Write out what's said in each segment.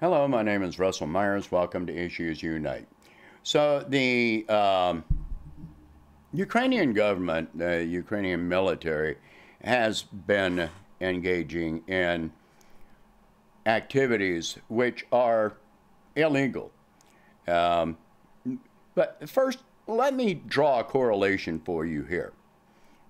Hello, my name is Russell Myers. Welcome to Issues Unite. So the Ukrainian government, the Ukrainian military, has been engaging in activities which are illegal. But first, let me draw a correlation for you here.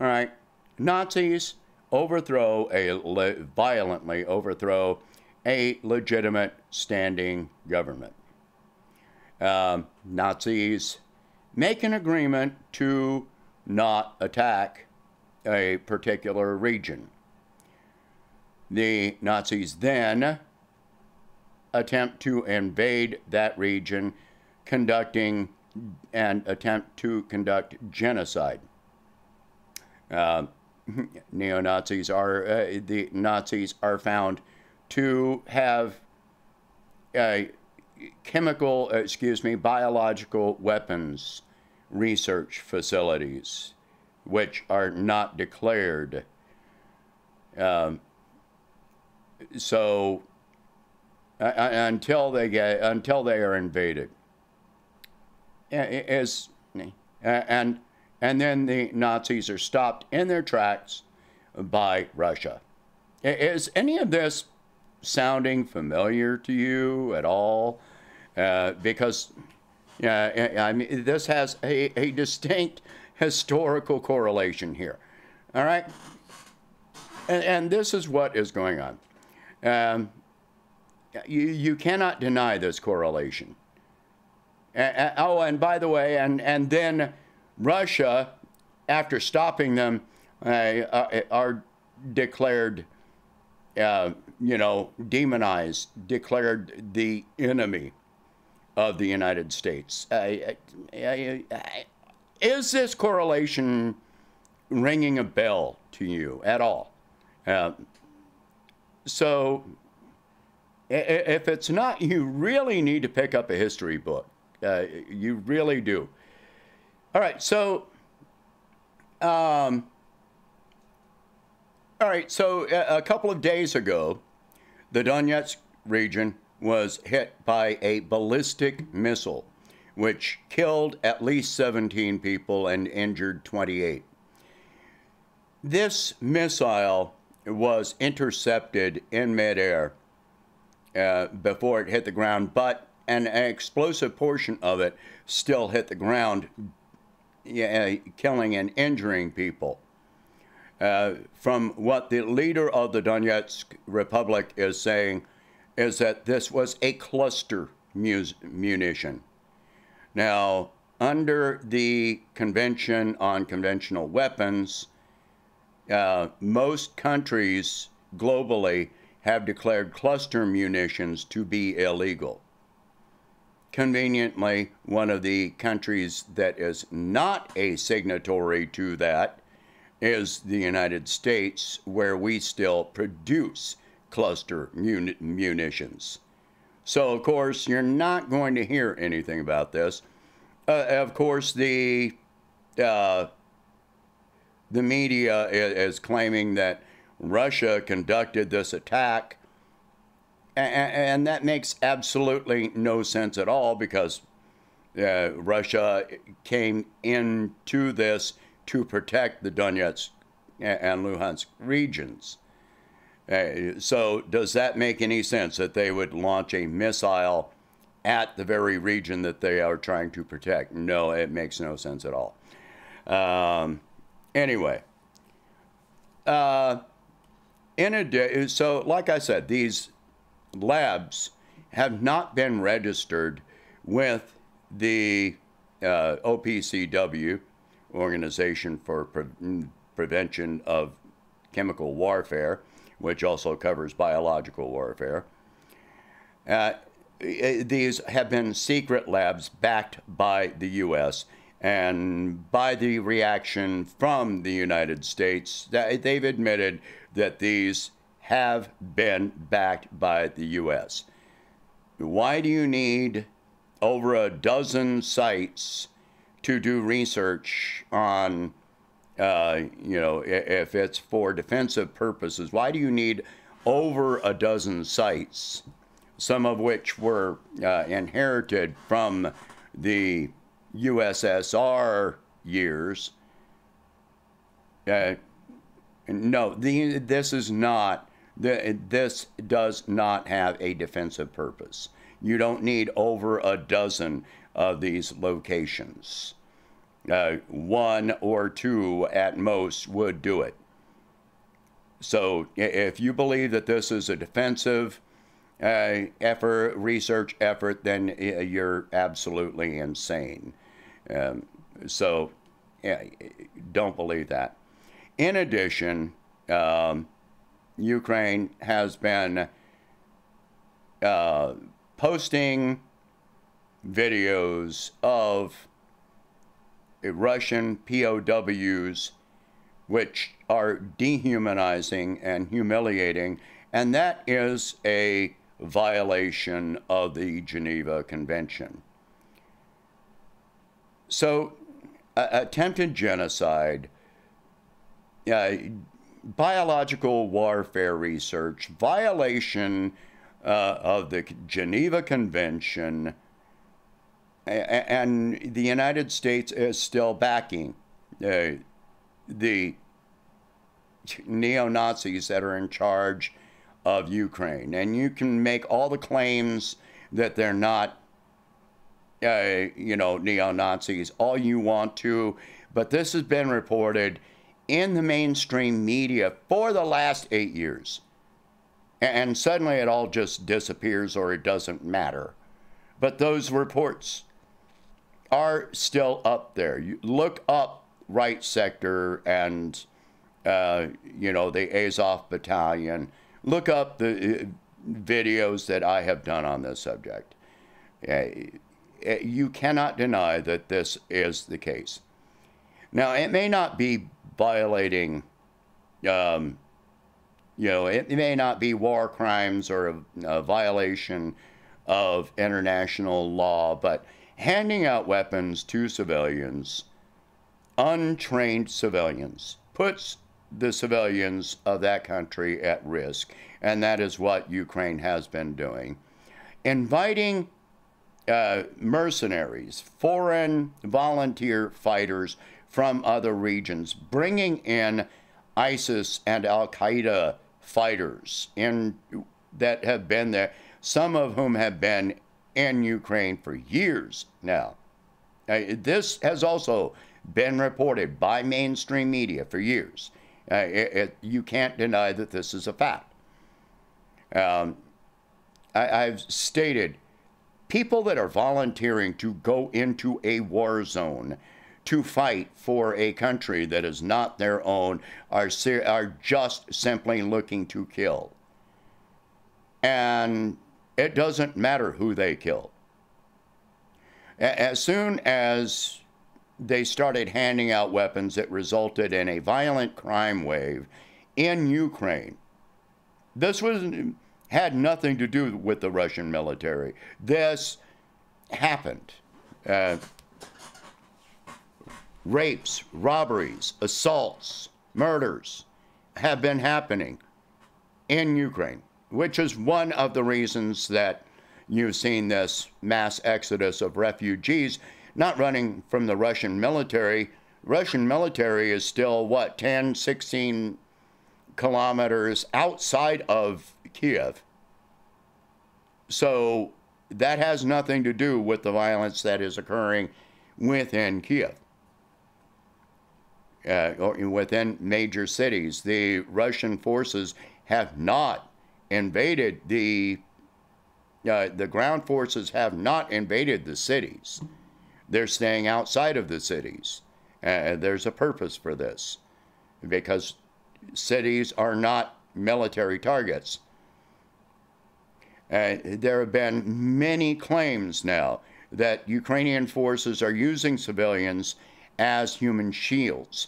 All right, Nazis violently overthrow a legitimate standing government. Nazis make an agreement to not attack a particular region. The Nazis then attempt to invade that region, attempt to conduct genocide. Neo-Nazis are, the Nazis are found to have biological weapons research facilities, which are not declared. Until they are invaded, and then the Nazis are stopped in their tracks by Russia. Is any of this sounding familiar to you at all? Because I mean, this has a distinct historical correlation here. All right? And this is what is going on. You cannot deny this correlation. And by the way, and then Russia, after stopping them, are declared, demonized, declared the enemy of the United States. Is this correlation ringing a bell to you at all? So if it's not, you really need to pick up a history book. You really do. All right, so a couple of days ago, the Donetsk region was hit by a ballistic missile, which killed at least 17 people and injured 28. This missile was intercepted in midair before it hit the ground, but an explosive portion of it still hit the ground, killing and injuring people. From what the leader of the Donetsk Republic is saying is that this was a cluster munition. Now, under the Convention on Conventional Weapons, most countries globally have declared cluster munitions to be illegal. Conveniently, one of the countries that is not a signatory to that is the United States, where we still produce cluster munitions. So, of course, you're not going to hear anything about this. Of course, the media is claiming that Russia conducted this attack, and that makes absolutely no sense at all, because Russia came into this to protect the Donetsk and Luhansk regions. So does that make any sense that they would launch a missile at the very region that they are trying to protect? No, it makes no sense at all. Anyway, so like I said, these labs have not been registered with the OPCW, Organization for Prevention of Chemical Warfare, which also covers biological warfare. These have been secret labs backed by the U.S., and by the reaction from the United States, they've admitted that these have been backed by the U.S. Why do you need over a dozen sites to do research on, if it's for defensive purposes? Why do you need over a dozen sites some of which were inherited from the USSR years. No, this is not. This does not have a defensive purpose. You don't need over a dozen of these locations. One or two at most would do it. So if you believe that this is a defensive research effort, then you're absolutely insane. So don't believe that. In addition, Ukraine has been posting videos of Russian POWs, which are dehumanizing and humiliating, and that is a violation of the Geneva Convention. So, attempted genocide, biological warfare research, violation of the Geneva Convention, and the United States is still backing the neo-Nazis that are in charge of Ukraine. And you can make all the claims that they're not, neo-Nazis all you want to, but this has been reported in the mainstream media for the last 8 years. And suddenly it all just disappears or it doesn't matter. But those reports are still up there. You look up Right Sector and, the Azov Battalion. Look up the videos that I have done on this subject. You cannot deny that this is the case. Now, it may not be violating, it may not be war crimes or a violation of international law, but handing out weapons to civilians, untrained civilians, puts the civilians of that country at risk, and that is what Ukraine has been doing. Inviting mercenaries, foreign volunteer fighters from other regions, bringing in ISIS and Al-Qaeda fighters that have been there, some of whom have been in Ukraine for years now. This has also been reported by mainstream media for years. You can't deny that this is a fact. I've stated people that are volunteering to go into a war zone to fight for a country that is not their own are just simply looking to kill. And it doesn't matter who they kill. As soon as they started handing out weapons, it resulted in a violent crime wave in Ukraine. This had nothing to do with the Russian military. This happened. Rapes, robberies, assaults, murders have been happening in Ukraine, which is one of the reasons that you've seen this mass exodus of refugees not running from the Russian military. Russian military is still, 10, 16 kilometers outside of Kiev. So that has nothing to do with the violence that is occurring within Kiev. Or within major cities. The Russian forces have not invaded the ground forces have not invaded the cities. They're staying outside of the cities. There's a purpose for this, because cities are not military targets. There have been many claims now that Ukrainian forces are using civilians as human shields,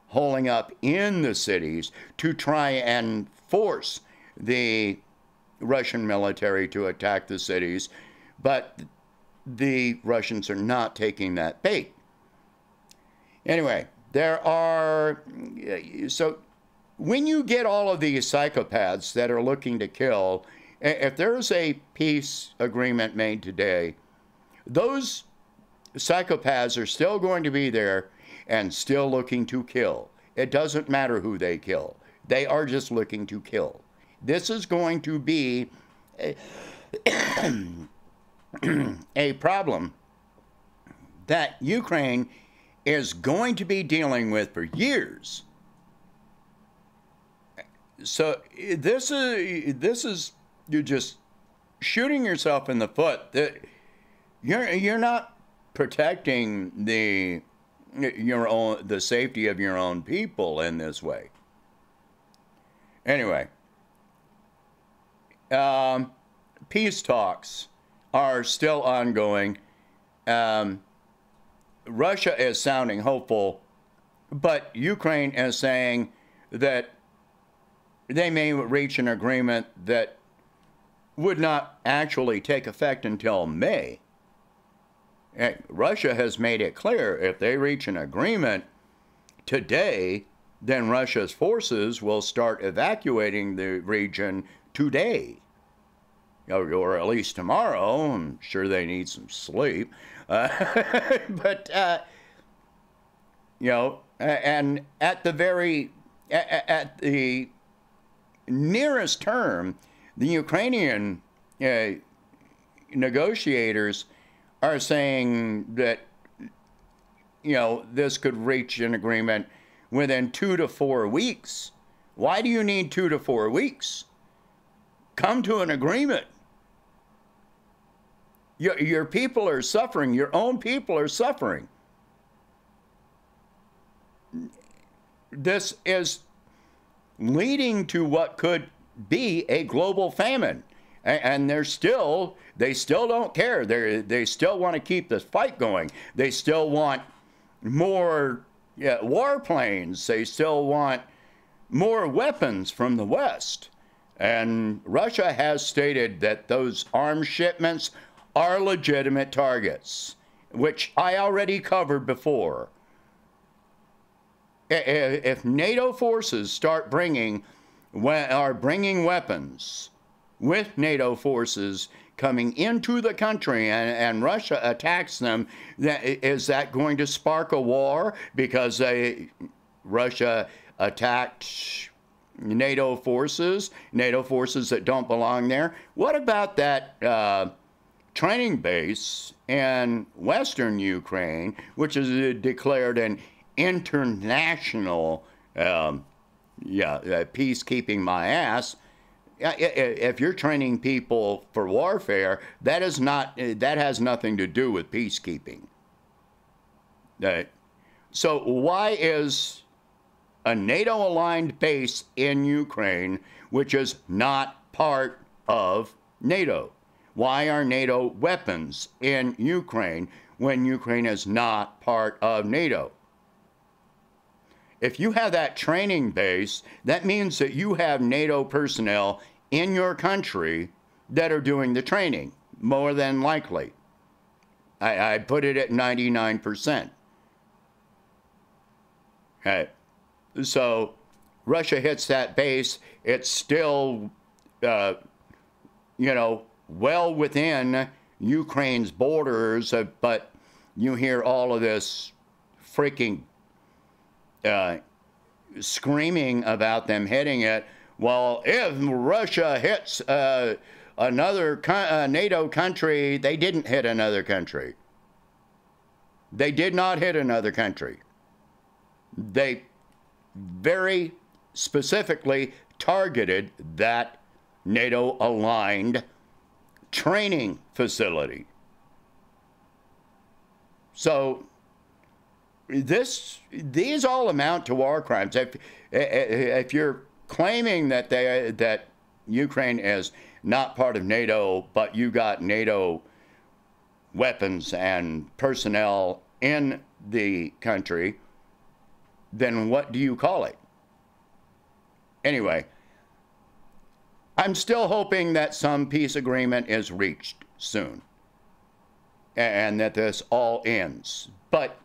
holding up in the cities to try and force the Russian military to attack the cities, but the Russians are not taking that bait. Anyway, so when you get all of these psychopaths that are looking to kill If there's a peace agreement made today, those psychopaths are still going to be there and still looking to kill. It doesn't matter who they kill. They are just looking to kill. This is going to be a problem that Ukraine is going to be dealing with for years. So this is you're just shooting yourself in the foot. You're not protecting the safety of your own people in this way. Anyway, peace talks are still ongoing. Russia is sounding hopeful, but Ukraine is saying that they may reach an agreement that would not actually take effect until May. Russia has made it clear if they reach an agreement today, then Russia's forces will start evacuating the region today, or at least tomorrow. I'm sure they need some sleep. But, and at the nearest term, the Ukrainian negotiators are saying that, this could reach an agreement within 2 to 4 weeks. Why do you need 2 to 4 weeks? Come to an agreement. Your people are suffering. Your own people are suffering. This is leading to what could be a global famine. And they still don't care. They still want to keep this fight going. They still want more warplanes. They still want more weapons from the West. And Russia has stated that those arms shipments are legitimate targets, which I already covered before. If NATO forces start bringing weapons with NATO forces coming into the country and Russia attacks them, is that going to spark a war because Russia attacked NATO forces that don't belong there? What about that training base in Western Ukraine, which is declared an international peacekeeping my ass? If you're training people for warfare, that has nothing to do with peacekeeping. So why is a NATO-aligned base in Ukraine, which is not part of NATO? Why are NATO weapons in Ukraine when Ukraine is not part of NATO? If you have that training base, that means that you have NATO personnel in your country that are doing the training, more than likely. I put it at 99%. Okay. So Russia hits that base, it's still, well within Ukraine's borders, but you hear all of this freaking screaming about them hitting it. Well, if Russia hits another NATO country, they didn't hit another country. They did not hit another country. They very specifically targeted that NATO-aligned training facility. So these all amount to war crimes. If you're claiming that Ukraine is not part of NATO, but you got NATO weapons and personnel in the country, then what do you call it? Anyway, I'm still hoping that some peace agreement is reached soon and that this all ends. But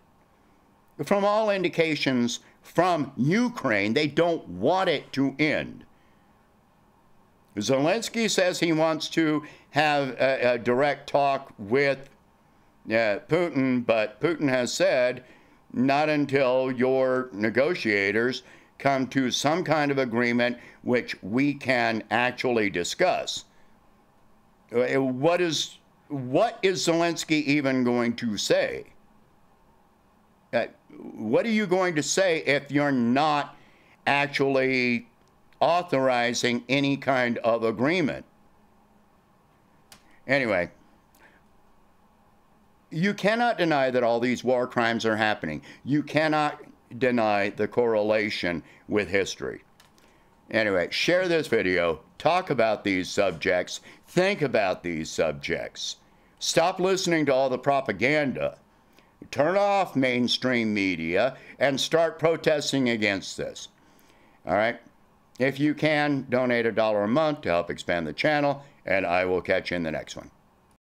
from all indications from Ukraine, they don't want it to end. Zelensky says he wants to have a direct talk with Putin, but Putin has said not until your negotiators come to some kind of agreement which we can actually discuss. What is Zelensky even going to say? What are you going to say if you're not actually authorizing any kind of agreement? Anyway, you cannot deny that all these war crimes are happening. You cannot deny the correlation with history. Anyway, share this video, talk about these subjects, think about these subjects. Stop listening to all the propaganda. Turn off mainstream media and start protesting against this. All right? If you can, donate $1 a month to help expand the channel, and I will catch you in the next one.